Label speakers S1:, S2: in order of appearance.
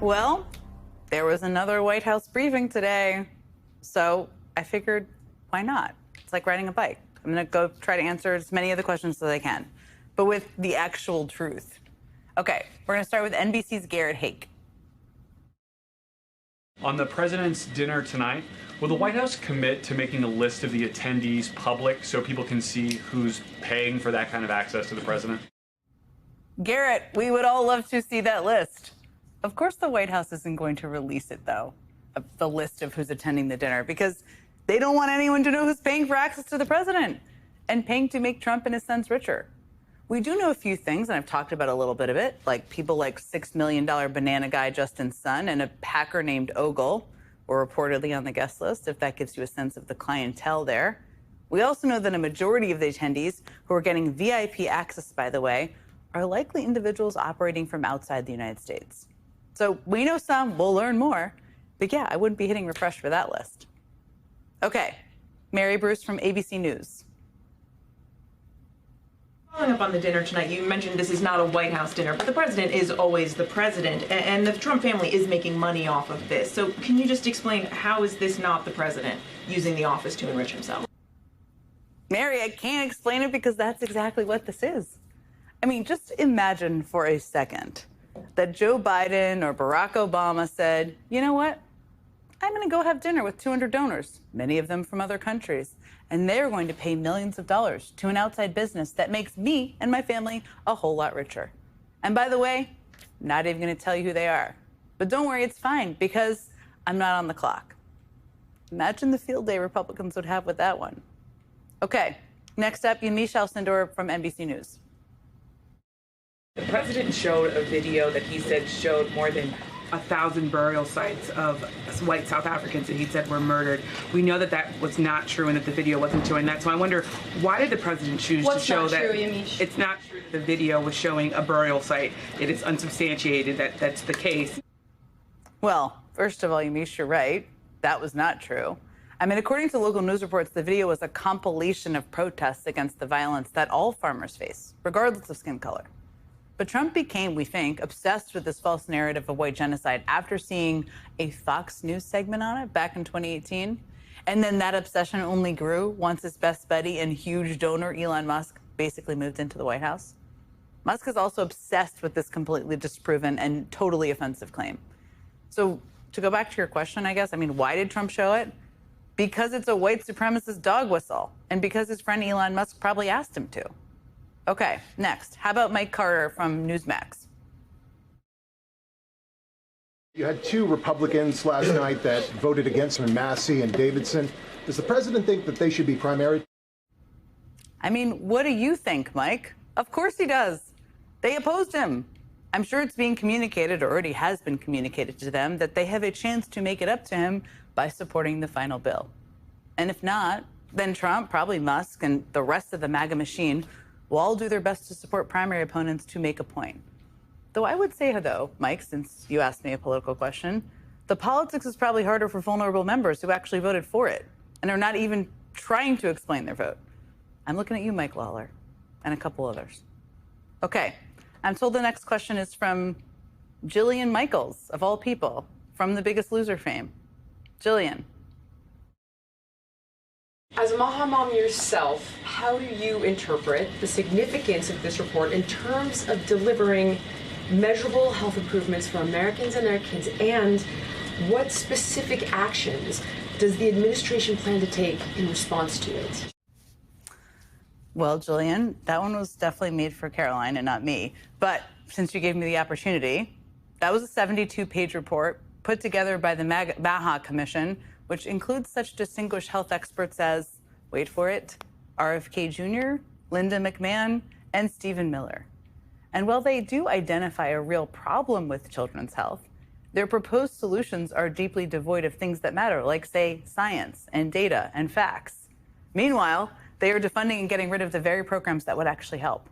S1: Well, there was another White House briefing today, so I figured, why not? It's like riding a bike. I'm going to go try to answer as many of the questions as I can, but with the actual truth. Okay, we're going to start with NBC's Garrett Haake.
S2: On the president's dinner tonight, will the White House commit to making a list of the attendees public so people can see who's paying for that kind of access to the president?
S1: Garrett, we would all love to see that list. Of course, the White House isn't going to release it, though, of the list of who's attending the dinner, because they don't want anyone to know who's paying for access to the president and paying to make Trump and his sons richer. We do know a few things, and I've talked about a little bit of it, like people like $6 million banana guy Justin Sun and a hacker named Ogle were reportedly on the guest list, if that gives you a sense of the clientele there. We also know that a majority of the attendees who are getting VIP access, by the way, are likely individuals operating from outside the United States. So we know some, we'll learn more. But yeah, I wouldn't be hitting refresh for that list. Okay, Mary Bruce from ABC News.
S3: Following up on the dinner tonight, you mentioned this is not a White House dinner, but the president is always the president, and the Trump family is making money off of this. So can you just explain, how is this not the president using the office to enrich himself?
S1: Mary, I can't explain it because that's exactly what this is. I mean, just imagine for a second that Joe Biden or Barack Obama said, you know what? I'm going to go have dinner with 200 donors, many of them from other countries, and they're going to pay millions of dollars to an outside business that makes me and my family a whole lot richer. And by the way, not even going to tell you who they are. But don't worry, it's fine because I'm not on the clock. Imagine the field day Republicans would have with that one. Okay, next up, Yamiche Alcindor from NBC News.
S4: The president showed a video that he said showed more than 1,000 burial sites of white South Africans that he said were murdered. We know that that was not true and that the video wasn't showing that. So I wonder, why did the president choose to show that? It's not true that the video was showing a burial site. It is unsubstantiated that that's the case.
S1: Well, first of all, Yamiche, you're right. That was not true. I mean, according to local news reports, the video was a compilation of protests against the violence that all farmers face, regardless of skin color. But Trump became, we think, obsessed with this false narrative of white genocide after seeing a Fox News segment on it back in 2018. And then that obsession only grew once his best buddy and huge donor, Elon Musk, basically moved into the White House. Musk is also obsessed with this completely disproven and totally offensive claim. So to go back to your question, I guess, I mean, why did Trump show it? Because it's a white supremacist dog whistle, and because his friend Elon Musk probably asked him to. Okay, next. How about Mike Carter from Newsmax?
S5: You had two Republicans last night that voted against him, Massey and Davidson. Does the president think that they should be primaried?
S1: I mean, what do you think, Mike? Of course he does. They opposed him. I'm sure it's being communicated, or already has been communicated to them, that they have a chance to make it up to him by supporting the final bill. And if not, then Trump, probably Musk, and the rest of the MAGA machine will all do their best to support primary opponents to make a point. Though I would say, though, Mike, since you asked me a political question, the politics is probably harder for vulnerable members who actually voted for it and are not even trying to explain their vote. I'm looking at you, Mike Lawler, and a couple others. Okay, I'm told the next question is from Jillian Michaels, of all people, from The Biggest Loser fame. Jillian.
S6: As a Maha mom yourself, how do you interpret the significance of this report in terms of delivering measurable health improvements for Americans and their kids, and what specific actions does the administration plan to take in response to it?
S1: Well, Jillian, that one was definitely made for Caroline and not me. But since you gave me the opportunity, that was a 72-page report put together by the Maha Commission, which includes such distinguished health experts as, wait for it, RFK Jr., Linda McMahon, and Stephen Miller. And while they do identify a real problem with children's health, their proposed solutions are deeply devoid of things that matter, like, say, science and data and facts. Meanwhile, they are defunding and getting rid of the very programs that would actually help.